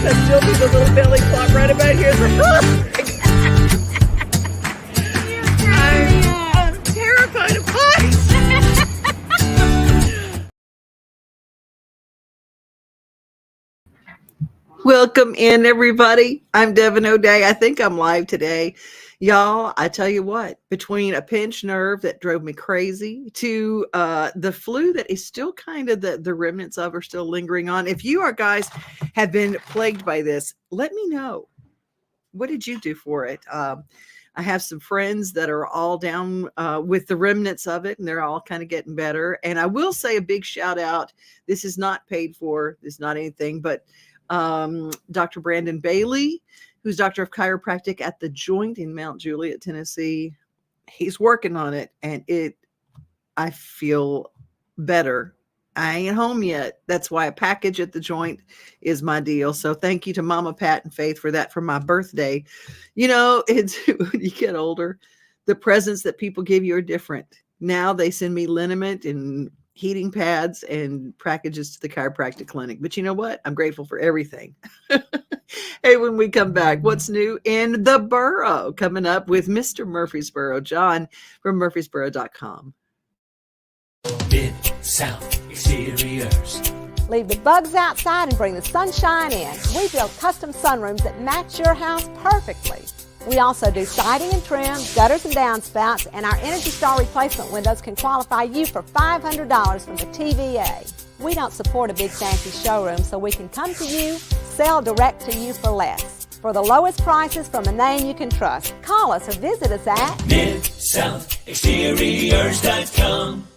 I still do the little belly flop right about here. It's like, I'm terrified of heights. Welcome in, everybody. I'm Devin O'Day. I think I'm live today. Y'all, I tell you what, between a pinched nerve that drove me crazy to the flu that is still kind of the remnants of are still lingering on. If you guys have been plagued by this, let me know. What did you do for it? I have some friends that are all down with the remnants of it, and they're all kind of getting better. And I will say a big shout out. This is not paid for. This is not anything, but Dr. Brandon Bailey, who's doctor of chiropractic at the Joint in Mount Juliet, Tennessee. He's working on it, and I feel better. I ain't home yet. That's why a package at the Joint is my deal. So thank you to Mama Pat and Faith for that for my birthday. You know, it's when you get older, the presents that people give you are different. Now they send me liniment and heating pads and packages to the chiropractic clinic. But you know what? I'm grateful for everything. Hey, when we come back, what's new in the borough? Coming up with Mr. Murfreesboro, John from Murfreesboro.com. Mid-South Exteriors. Leave the bugs outside and bring the sunshine in. We build custom sunrooms that match your house perfectly. We also do siding and trim, gutters and downspouts, and our Energy Star replacement windows can qualify you for $500 from the TVA. We don't support a big fancy showroom, so we can come to you, sell direct to you for less. For the lowest prices from a name you can trust, call us or visit us at MidSouthExteriors.com.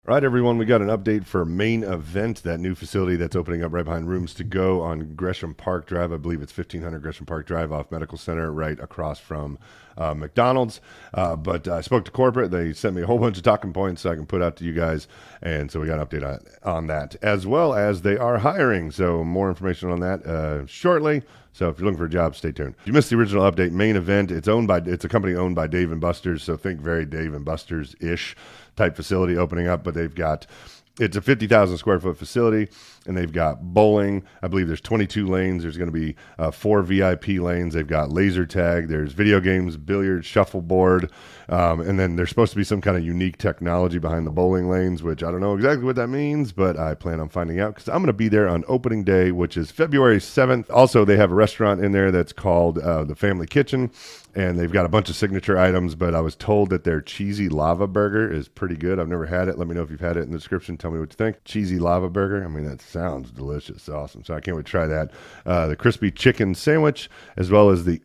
All right, everyone, we got an update for Main Event, that new facility that's opening up right behind Rooms to Go on Gresham Park Drive. I believe it's 1500 Gresham Park Drive off Medical Center, right across from McDonald's. But I spoke to corporate. They sent me a whole bunch of talking points so I can put out to you guys. And so we got an update on that, as well as they are hiring. So more information on that shortly. So if you're looking for a job, stay tuned. If you missed the original update, Main Event, it's a company owned by Dave & Buster's. So think very Dave & Buster's-ish type facility opening up, but it's a 50,000 square foot facility, and they've got bowling. I believe there's 22 lanes. There's going to be 4 VIP lanes. They've got laser tag. There's video games, billiards, shuffleboard, and then there's supposed to be some kind of unique technology behind the bowling lanes, which I don't know exactly what that means, but I plan on finding out because I'm going to be there on opening day, which is February 7th. Also, they have a restaurant in there that's called the Family Kitchen, and they've got a bunch of signature items, but I was told that their cheesy lava burger is pretty good. I've never had it. Let me know if you've had it in the description. Tell me what you think. Cheesy lava burger. I mean, that sounds delicious. Awesome. So I can't wait to try that. The crispy chicken sandwich, as well as you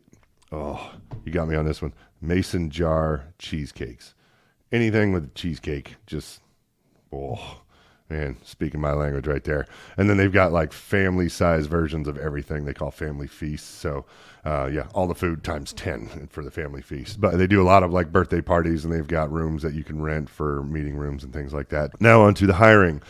got me on this one, mason jar cheesecakes. Anything with cheesecake, just, man, speaking my language right there. And then they've got like family size versions of everything they call family feasts. So all the food times 10 for the family feast. But they do a lot of like birthday parties, and they've got rooms that you can rent for meeting rooms and things like that. Now on to the hiring.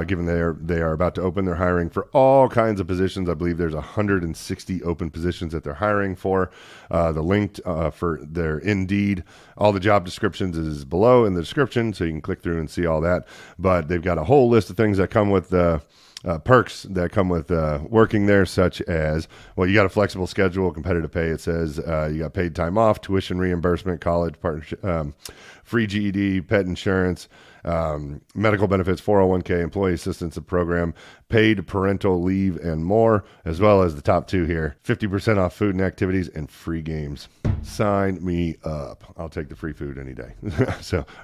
Given they are about to open, they're hiring for all kinds of positions. I believe there's 160 open positions that they're hiring for. The link for their Indeed, all the job descriptions is below in the description, so you can click through and see all that. But they've got a whole list of things that come with perks that come with working there, such as, you got a flexible schedule, competitive pay. It says you got paid time off, tuition reimbursement, college partnership, free GED, pet insurance, medical benefits, 401k, employee assistance program, paid parental leave, and more, as well as the top two here, 50% off food and activities and free games. Sign me up. I'll take the free food any day.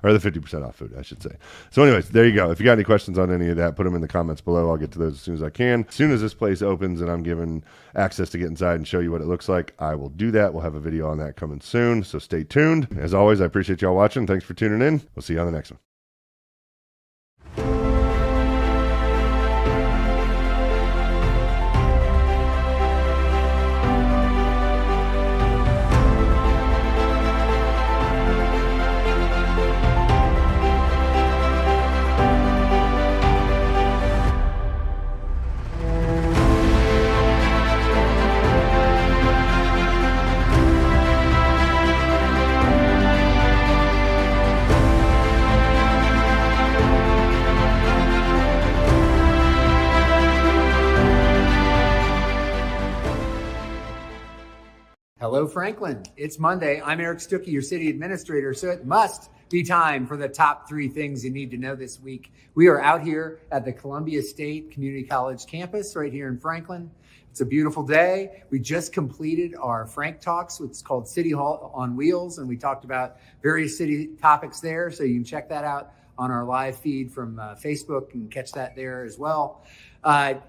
Or the 50% off food, I should say. So anyways, there you go. If you got any questions on any of that, put them in the comments below. I'll get to those as soon as I can. As soon as this place opens and I'm given access to get inside and show you what it looks like, I will do that. We'll have a video on that coming soon, so stay tuned. As always, I appreciate y'all watching. Thanks for tuning in. We'll see you on the next one. Hello, Franklin. It's Monday. I'm Eric Stuckey, your city administrator, so it must be time for the top 3 things you need to know this week. We are out here at the Columbia State Community College campus right here in Franklin. It's a beautiful day. We just completed our Frank Talks, which is called City Hall on Wheels, and we talked about various city topics there, so you can check that out on our live feed from Facebook and catch that there as well.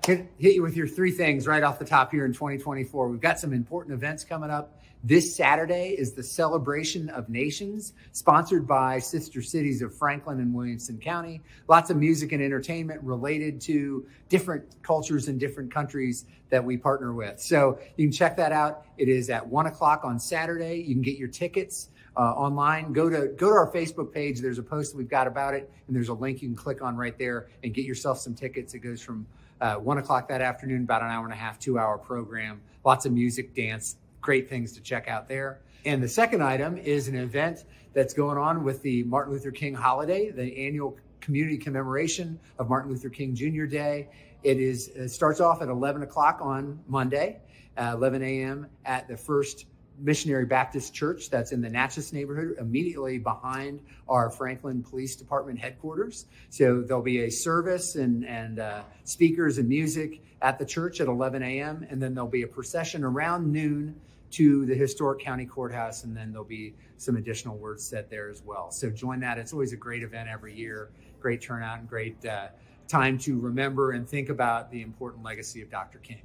Hit you with your 3 things right off the top here in 2024. We've got some important events coming up. This Saturday is the Celebration of Nations, sponsored by Sister Cities of Franklin and Williamson County. Lots of music and entertainment related to different cultures and different countries that we partner with. So you can check that out. It is at 1 o'clock on Saturday. You can get your tickets online. Go to our Facebook page. There's a post that we've got about it, and there's a link you can click on right there and get yourself some tickets. It goes from 1 o'clock that afternoon, about an hour and a half, 2-hour program. Lots of music, dance, great things to check out there. And the second item is an event that's going on with the Martin Luther King holiday, the annual community commemoration of Martin Luther King Jr. Day. It starts off at 11 o'clock on Monday, 11 a.m. at the First Missionary Baptist Church that's in the Natchez neighborhood, immediately behind our Franklin Police Department headquarters. So there'll be a service and speakers and music at the church at 11 a.m. And then there'll be a procession around noon to the historic county courthouse. And then there'll be some additional words said there as well. So join that. It's always a great event every year. Great turnout and great time to remember and think about the important legacy of Dr. King.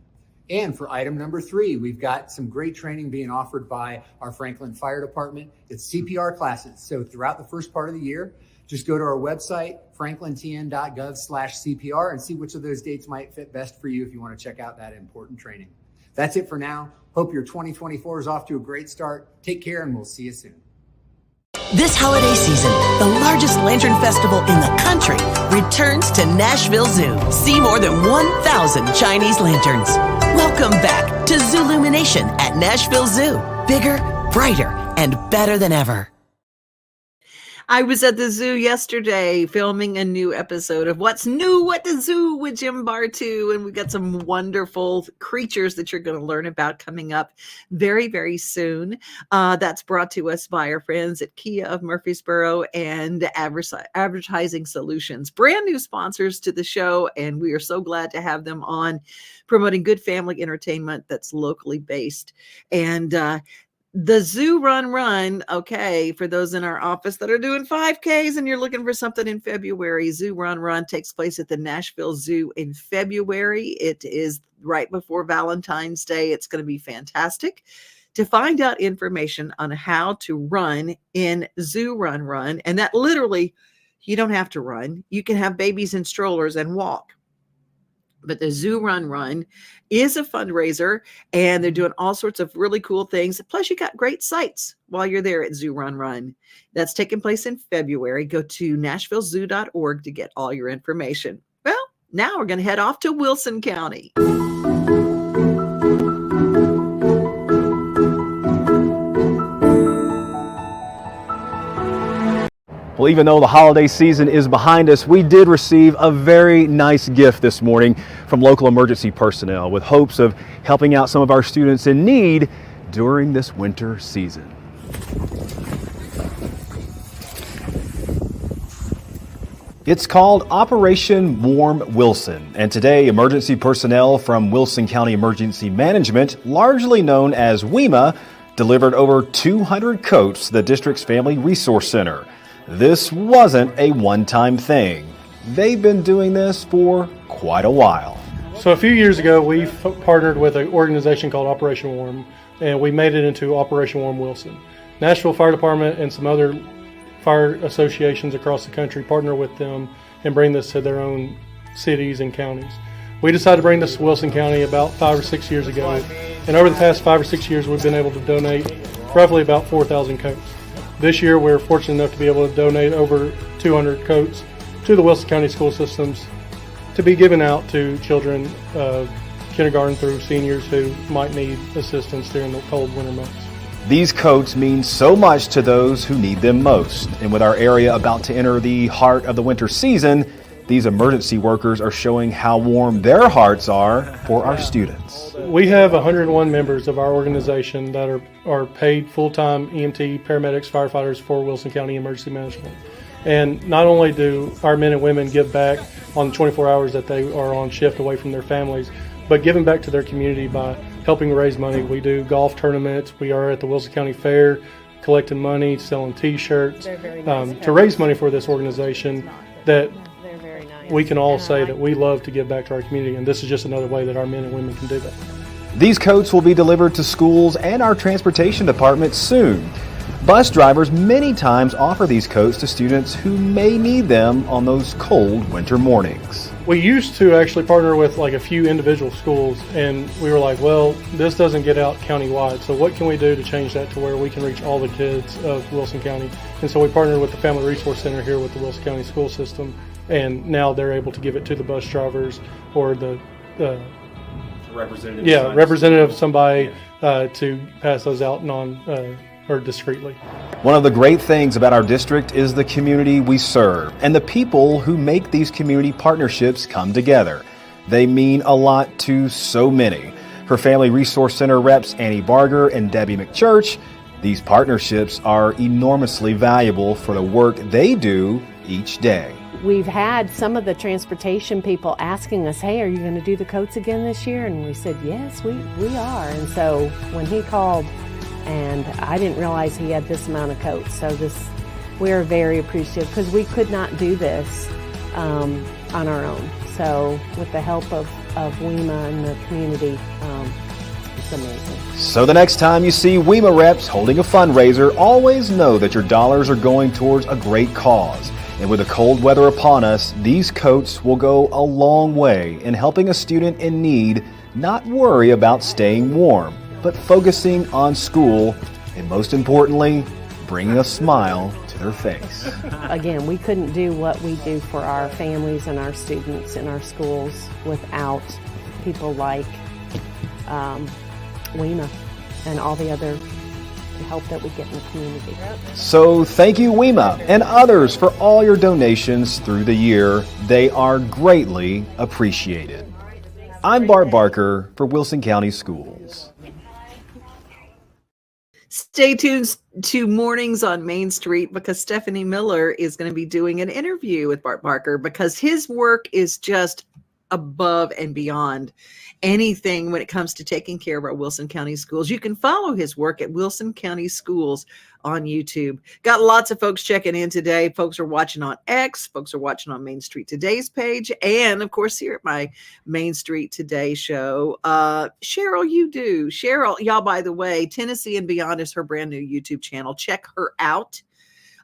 And for item number 3, we've got some great training being offered by our Franklin Fire Department. It's CPR classes. So throughout the first part of the year, just go to our website, franklintn.gov/CPR, and see which of those dates might fit best for you if you want to check out that important training. That's it for now. Hope your 2024 is off to a great start. Take care, and we'll see you soon. This holiday season, the largest lantern festival in the country returns to Nashville Zoo. See more than 1,000 Chinese lanterns. Welcome back to Zoolumination at Nashville Zoo. Bigger, brighter, and better than ever. I was at the zoo yesterday filming a new episode of What's New at the Zoo with Jim Bartu, and we've got some wonderful creatures that you're going to learn about coming up very, very soon. That's brought to us by our friends at Kia of Murfreesboro and Advertising Solutions, brand new sponsors to the show, and we are so glad to have them on promoting good family entertainment that's locally based. And the Zoo Run, okay, for those in our office that are doing 5Ks and you're looking for something in February, Zoo Run takes place at the Nashville Zoo in February. It is right before Valentine's Day. It's going to be fantastic. To find out information on how to run in Zoo Run, and that literally, you don't have to run. You can have babies in strollers and walk. But the Zoo Run is a fundraiser, and they're doing all sorts of really cool things. Plus, you got great sights while you're there at Zoo Run. That's taking place in February. Go to nashvillezoo.org to get all your information. Well, now we're going to head off to Wilson County. Well, even though the holiday season is behind us, we did receive a very nice gift this morning from local emergency personnel with hopes of helping out some of our students in need during this winter season. It's called Operation Warm Wilson, and today emergency personnel from Wilson County Emergency Management, largely known as WEMA, delivered over 200 coats to the district's Family Resource Center. This wasn't a one-time thing. They've been doing this for quite a while. So a few years ago, we partnered with an organization called Operation Warm, and we made it into Operation Warm Wilson. Nashville Fire Department and some other fire associations across the country partner with them and bring this to their own cities and counties. We decided to bring this to Wilson County about 5 or 6 years ago, and over the past 5 or 6 years, we've been able to donate roughly about 4,000 coats. This year, we're fortunate enough to be able to donate over 200 coats to the Wilson County school systems to be given out to children, kindergarten through seniors who might need assistance during the cold winter months. These coats mean so much to those who need them most. And with our area about to enter the heart of the winter season, These emergency workers are showing how warm their hearts are for our students. We have 101 members of our organization that are paid full-time EMT, paramedics, firefighters for Wilson County Emergency Management. And not only do our men and women give back on the 24 hours that they are on shift away from their families, but giving back to their community by helping raise money. We do golf tournaments. We are at the Wilson County Fair collecting money, selling T-shirts to raise money for this organization that we can all say that we love to give back to our community, and this is just another way that our men and women can do that. These coats will be delivered to schools and our transportation department soon. Bus drivers many times offer these coats to students who may need them on those cold winter mornings. We used to actually partner with like a few individual schools, and we were like, well, this doesn't get out countywide, so what can we do to change that to where we can reach all the kids of Wilson County? And so we partnered with the Family Resource Center here with the Wilson County school system, and now they're able to give it to the bus drivers or the representative of somebody to pass those out or discreetly. One of the great things about our district is the community we serve and the people who make these community partnerships come together. They mean a lot to so many. For Family Resource Center reps Annie Barger and Debbie McChurch, these partnerships are enormously valuable for the work they do each day. We've had some of the transportation people asking us, hey, are you going to do the coats again this year? And we said, yes, we are. And so when he called, and I didn't realize he had this amount of coats. So we're very appreciative because we could not do this on our own. So with the help of WEMA and the community, it's amazing. So the next time you see WEMA reps holding a fundraiser, always know that your dollars are going towards a great cause. And with the cold weather upon us, these coats will go a long way in helping a student in need not worry about staying warm, but focusing on school, and most importantly, bringing a smile to their face. Again, we couldn't do what we do for our families and our students in our schools without people like WEMA and all the other help that we get in the community. So thank you, WEMA, and others for all your donations through the year. They are greatly appreciated. I'm Bart Barker for Wilson County Schools. Stay tuned to Mornings on Main Street because Stephanie Miller is going to be doing an interview with Bart Barker because his work is just above and beyond anything when it comes to taking care of our Wilson County schools. You can follow his work at Wilson County Schools on YouTube. Got lots of folks checking in today. Folks are watching on X. Folks are watching on Main Street Today's page. And, of course, here at my Main Street Today show. Cheryl, Cheryl, y'all, by the way, Tennessee and Beyond is her brand new YouTube channel. Check her out.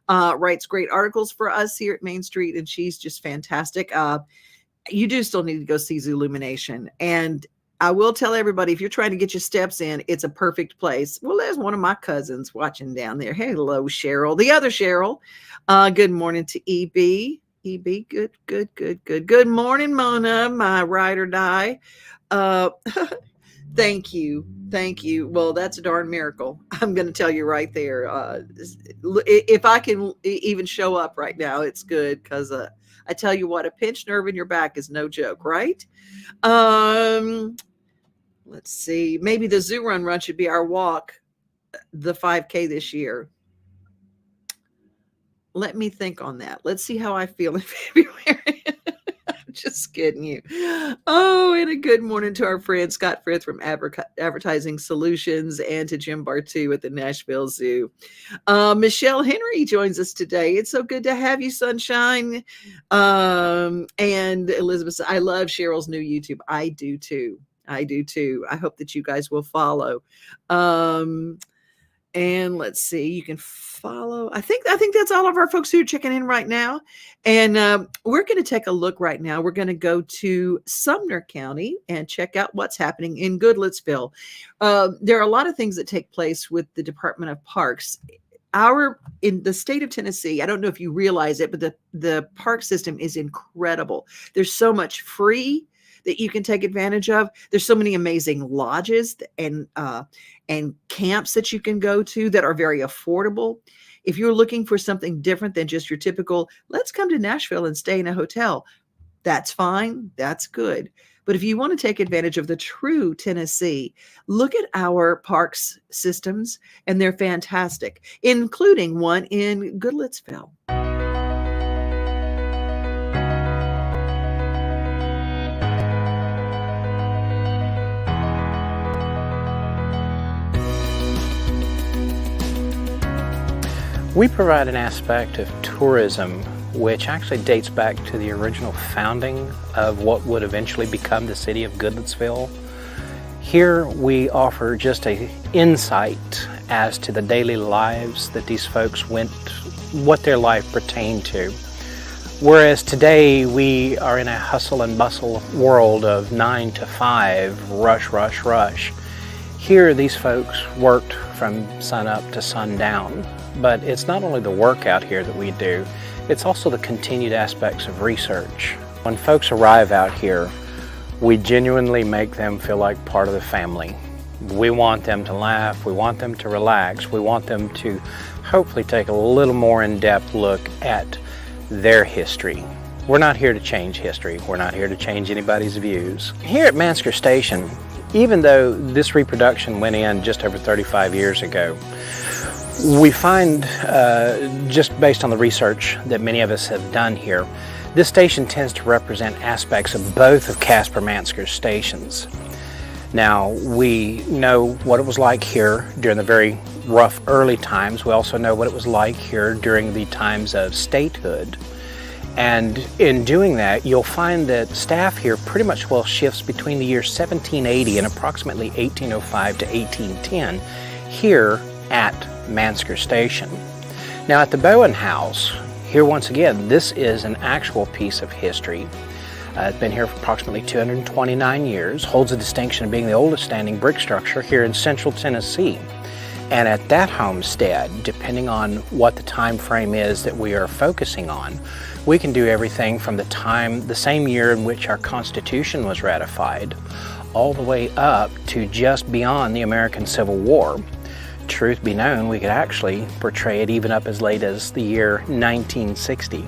Writes great articles for us here at Main Street, and she's just fantastic. You do still need to go see Zoolumination. And I will tell everybody, if you're trying to get your steps in, it's a perfect place. Well, there's one of my cousins watching down there. Hello, Cheryl. The other Cheryl. Good morning to EB. EB, good. Good morning, Mona, my ride or die. Thank you. Well, that's a darn miracle. I'm going to tell you right there. If I can even show up right now, it's good because I tell you what, a pinched nerve in your back is no joke, right? Let's see. Maybe the Zoo Run should be our walk, the 5K this year. Let me think on that. Let's see how I feel in February. I'm just kidding you. Oh, and a good morning to our friend Scott Frith from Advertising Solutions and to Jim Bartu at the Nashville Zoo. Michelle Henry joins us today. It's so good to have you, Sunshine. And Elizabeth, I love Cheryl's new YouTube. I do too. I hope that you guys will follow. And let's see, you can follow. I think that's all of our folks who are checking in right now. And we're going to take a look right now. We're going to go to Sumner County and check out what's happening in Goodlettsville. There are a lot of things that take place with the Department of Parks. In the state of Tennessee, I don't know if you realize it, but the park system is incredible. There's so much free that you can take advantage of. There's so many amazing lodges and camps that you can go to that are very affordable. If you're looking for something different than just your typical, let's come to Nashville and stay in a hotel, that's fine. That's good. But if you want to take advantage of the true Tennessee, look at our parks systems, and they're fantastic, including one in Goodlettsville. We provide an aspect of tourism which actually dates back to the original founding of what would eventually become the city of Goodlettsville. Here we offer just an insight as to the daily lives that these folks went, what their life pertained to. Whereas today we are in a hustle and bustle world of 9 to 5, rush, rush, rush. Here these folks worked from sun up to sundown. But it's not only the work out here that we do, it's also the continued aspects of research. When folks arrive out here, we genuinely make them feel like part of the family. We want them to laugh, we want them to relax, we want them to hopefully take a little more in-depth look at their history. We're not here to change history, we're not here to change anybody's views. Here at Mansker Station, even though this reproduction went in just over 35 years ago, we find, just based on the research that many of us have done here, this station tends to represent aspects of both of Casper Mansker's stations. Now, we know what it was like here during the very rough early times. We also know what it was like here during the times of statehood. And in doing that, you'll find that staff here pretty much well shifts between the year 1780 and approximately 1805 to 1810 here at Mansker Station. Now at the Bowen House, here once again, this is an actual piece of history. It's been here for approximately 229 years, holds the distinction of being the oldest standing brick structure here in central Tennessee. And at that homestead, depending on what the time frame is that we are focusing on, we can do everything from the same year in which our Constitution was ratified, all the way up to just beyond the American Civil War. Truth be known, we could actually portray it even up as late as the year 1960,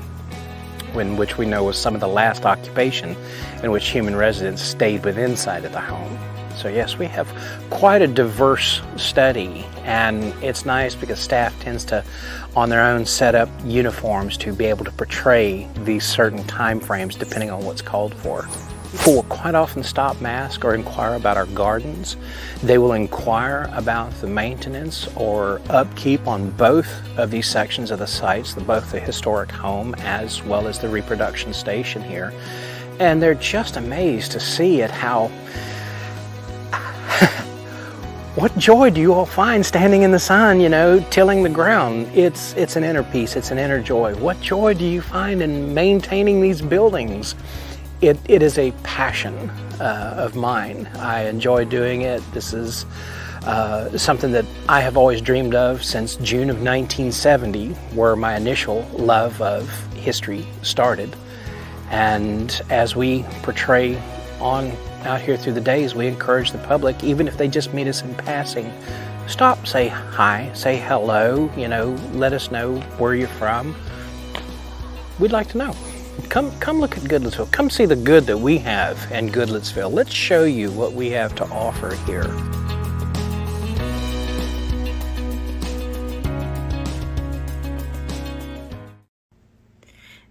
which we know was some of the last occupation in which human residents stayed within inside of the home. So yes, we have quite a diverse study, and it's nice because staff tends to, on their own, set up uniforms to be able to portray these certain time frames depending on what's called for. People will quite often stop and ask or inquire about our gardens. They will inquire about the maintenance or upkeep on both of these sections of the sites, both the historic home as well as the reproduction station here. And they're just amazed to see at how what joy do you all find standing in the sun, tilling the ground? It's an inner peace, it's an inner joy. What joy do you find in maintaining these buildings? It is a passion of mine. I enjoy doing it. This is something that I have always dreamed of since June of 1970, where my initial love of history started. And as we portray on out here through the days, we encourage the public, even if they just meet us in passing, stop, say hi, say hello, let us know where you're from. We'd like to know. Come look at Goodlettsville. Come see the good that we have in Goodlettsville. Let's show you what we have to offer here.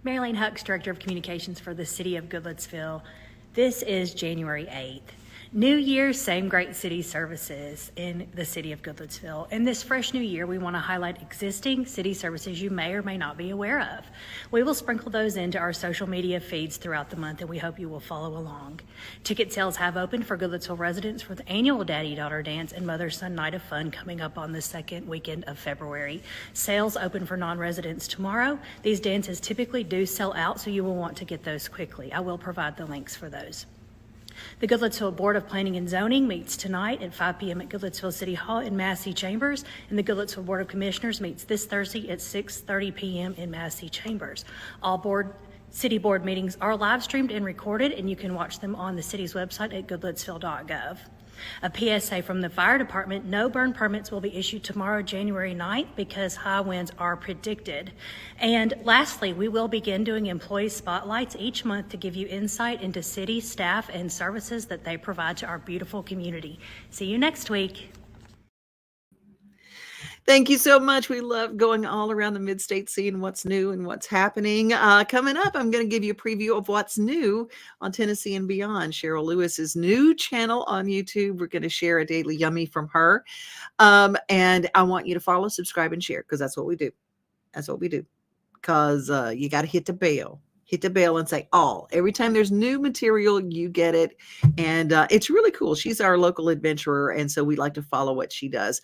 Marilyn Hucks, Director of Communications for the City of Goodlettsville. This is January 8th. New Year, same great city services in the City of Goodlettsville. In this fresh new year, we want to highlight existing city services you may or may not be aware of. We will sprinkle those into our social media feeds throughout the month, and we hope you will follow along. Ticket sales have opened for Goodlettsville residents for the annual Daddy-Daughter Dance and Mother-Son Night of Fun coming up on the second weekend of February. Sales open for non-residents tomorrow. These dances typically do sell out, so you will want to get those quickly. I will provide the links for those. The Goodlettsville Board of Planning and Zoning meets tonight at 5 p.m. at Goodlettsville City Hall in Massey Chambers, and the Goodlettsville Board of Commissioners meets this Thursday at 6:30 p.m. in Massey Chambers. All city board meetings are live streamed and recorded, and you can watch them on the city's website at goodlettsville.gov. A PSA from the fire department, no burn permits will be issued tomorrow, January 9th, because high winds are predicted. And lastly, we will begin doing employee spotlights each month to give you insight into city staff and services that they provide to our beautiful community. See you next week. Thank you so much. We love going all around the midstate, seeing what's new and what's happening. Coming up, I'm going to give you a preview of what's new on Tennessee and Beyond. Cheryl Lewis's new channel on YouTube. We're going to share a daily yummy from her. And I want you to follow, subscribe, and share, because that's what we do. That's what we do. Because you got to hit the bell. Hit the bell and say all. Every time there's new material, you get it. And it's really cool. She's our local adventurer, and so we like to follow what she does.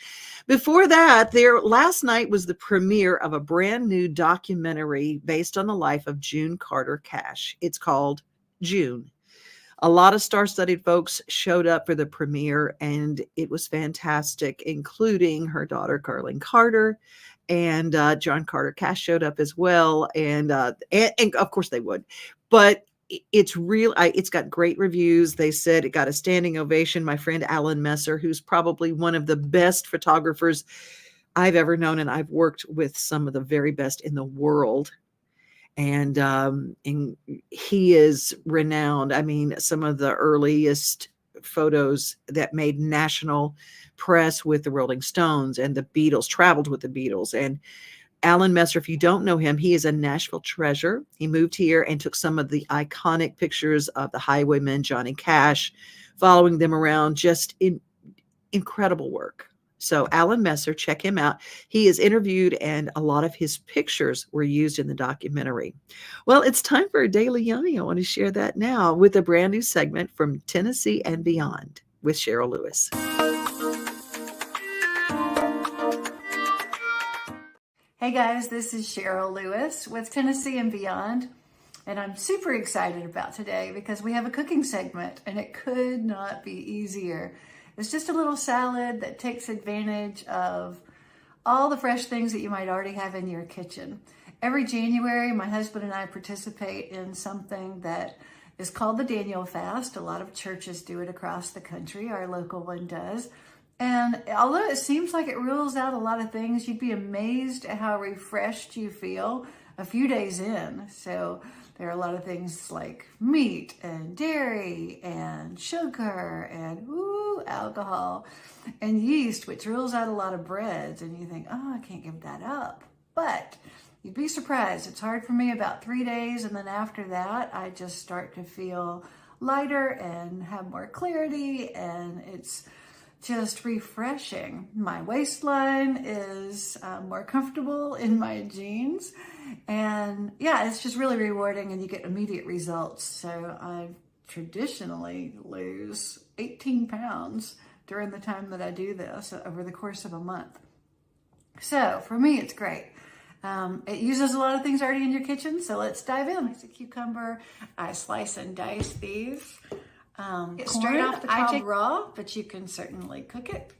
Before that, last night was the premiere of a brand new documentary based on the life of June Carter Cash. It's called June. A lot of star-studded folks showed up for the premiere, and it was fantastic, including her daughter, Carlene Carter, and John Carter Cash showed up as well. And of course they would, but it's real. It's got great reviews. They said it got a standing ovation. My friend Alan Messer, who's probably one of the best photographers I've ever known, and I've worked with some of the very best in the world. And he is renowned. I mean, some of the earliest photos that made national press with the Rolling Stones and the Beatles, traveled with the Beatles. And Alan Messer, if you don't know him, he is a Nashville treasure. He moved here and took some of the iconic pictures of the Highwaymen, Johnny Cash, following them around. Just incredible work. So Alan Messer, check him out. He is interviewed, and a lot of his pictures were used in the documentary. Well, it's time for a Daily Yummy. I want to share that now with a brand new segment from Tennessee and Beyond with Cheryl Lewis. Hey guys, this is Cheryl Lewis with Tennessee and Beyond, and I'm super excited about today because we have a cooking segment, and it could not be easier. It's just a little salad that takes advantage of all the fresh things that you might already have in your kitchen. Every January, my husband and I participate in something that is called the Daniel Fast. A lot of churches do it across the country. Our local one does. And although it seems like it rules out a lot of things, you'd be amazed at how refreshed you feel a few days in. So there are a lot of things like meat and dairy and sugar and alcohol and yeast, which rules out a lot of breads. And you think, oh, I can't give that up. But you'd be surprised. It's hard for me about 3 days. And then after that, I just start to feel lighter and have more clarity. And it's just refreshing. My waistline is more comfortable in my jeans. And yeah, it's just really rewarding, and you get immediate results. So I traditionally lose 18 pounds during the time that I do this over the course of a month. So for me, it's great. It uses a lot of things already in your kitchen. So let's dive in. It's a cucumber. I slice and dice these. It's straight off the cob raw, but you can certainly cook it.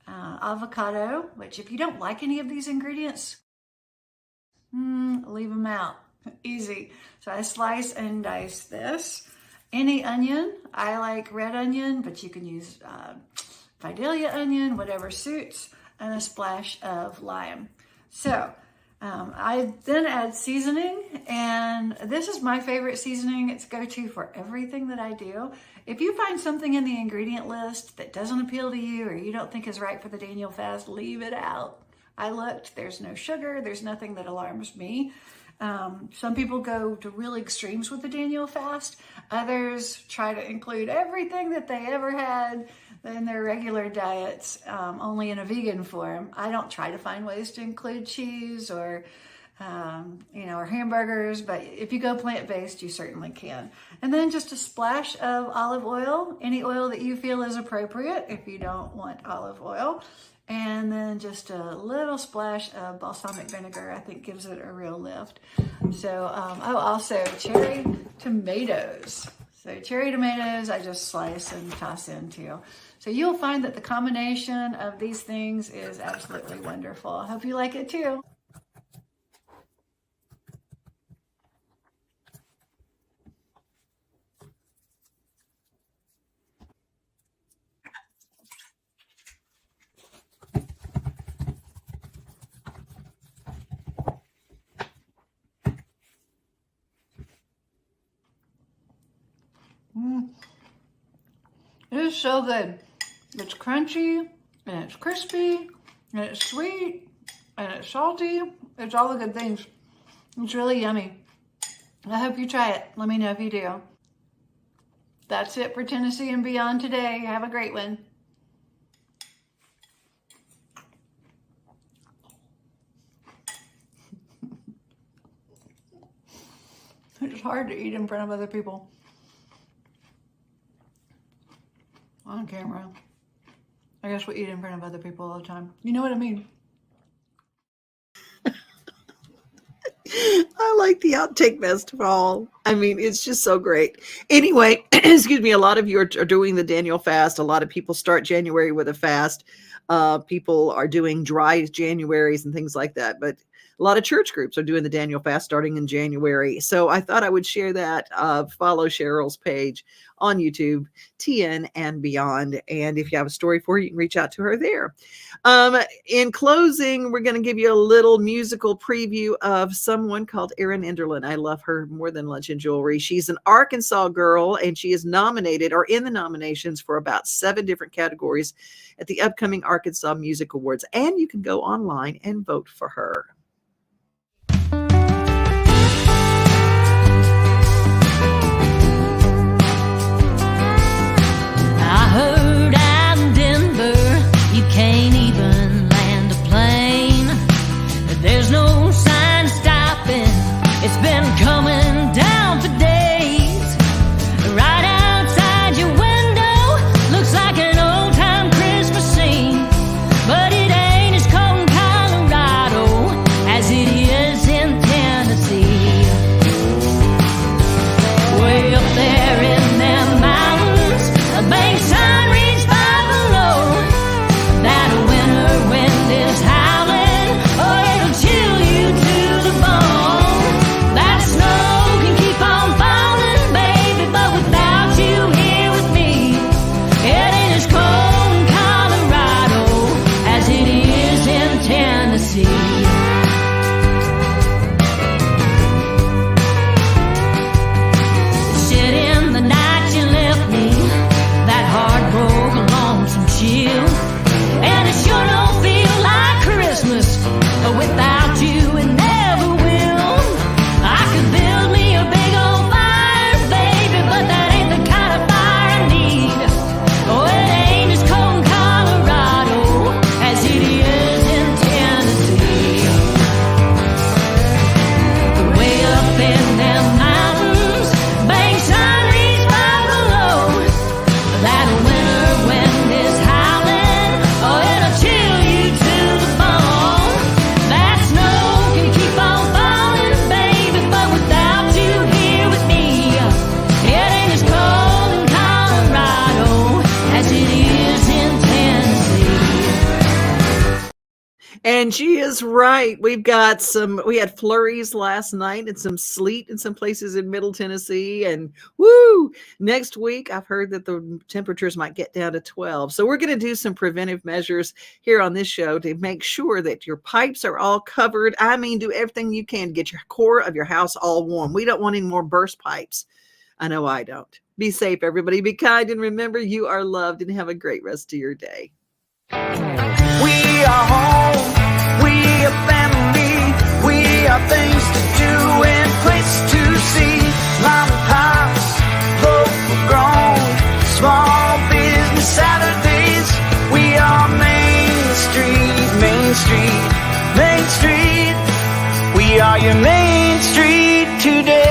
Avocado, which if you don't like any of these ingredients, leave them out. Easy. So I slice and dice this. Any onion, I like red onion, but you can use Vidalia onion, whatever suits, and a splash of lime. So I then add seasoning, and this is my favorite seasoning. It's go-to for everything that I do. If you find something in the ingredient list that doesn't appeal to you or you don't think is right for the Daniel Fast, leave it out. I looked, there's no sugar, there's nothing that alarms me. Some people go to real extremes with the Daniel Fast. Others try to include everything that they ever had in their regular diets, only in a vegan form. I don't try to find ways to include cheese or or hamburgers, but if you go plant-based, you certainly can. And then just a splash of olive oil, any oil that you feel is appropriate if you don't want olive oil. And then just a little splash of balsamic vinegar, I think gives it a real lift. So, also cherry tomatoes. So cherry tomatoes, I just slice and toss in too. So you'll find that the combination of these things is absolutely wonderful. I hope you like it too. is so good. It's crunchy, and it's crispy, and it's sweet, and it's salty. It's all the good things. It's really yummy. I hope you try it. Let me know if you do. That's it for Tennessee and Beyond today. Have a great one. It's hard to eat in front of other people on camera. I guess we eat in front of other people all the time. You know what I mean? I like the outtake best of all. I mean, it's just so great. Anyway, excuse me, a lot of you are doing the Daniel fast. A lot of people start January with a fast. People are doing dry Januaries and things like that. But a lot of church groups are doing the Daniel fast starting in January. So I thought I would share that. Follow Cheryl's page on YouTube, TN and Beyond. And if you have a story for her, you can reach out to her there. In closing, we're going to give you a little musical preview of someone called Erin Enderlin. I love her more than Lunch and Jewelry. She's an Arkansas girl, and she is nominated or in the nominations for about 7 different categories at the upcoming Arkansas Music Awards. And you can go online and vote for her. I heard out in Denver, you can't even land a plane. There's no sign stopping, it's been coming down for days. Right outside your window, looks like an old-time Christmas scene. But it ain't as cold in Colorado as it is in Tennessee. Way up there in them mountains, a bank sign reads 5 below. That winter wind is howling, oh, it'll chill you to the bone. That snow can keep on falling, baby, but without you here with me, it ain't as cold in Colorado as it is in Tennessee. Shit in the night you left me, that heartbroken lonesome chill. And it sure don't feel like Christmas without you, it never will. I could build me a big old fire, baby, but that ain't the kind of fire I need. Oh, it ain't as cold in Colorado as it is in Tennessee. Way up in them mountains, bank sign reads 5 below. That winter wind is howling, oh, it'll chill you to the bone. That snow can keep on falling, baby, but without you here with me, it ain't as cold in Colorado as it is in Tennessee. And she is right. We had flurries last night and some sleet in some places in Middle Tennessee. And woo, next week, I've heard that the temperatures might get down to 12. So we're going to do some preventive measures here on this show to make sure that your pipes are all covered. I mean, do everything you can to get your core of your house all warm. We don't want any more burst pipes. I know I don't. Be safe, everybody. Be kind. And remember, you are loved, and have a great rest of your day. We are home, we are family, we are things to do and places to see. Mom and pops, local grown, small business Saturdays. We are Main Street, Main Street, Main Street. We are your Main Street today.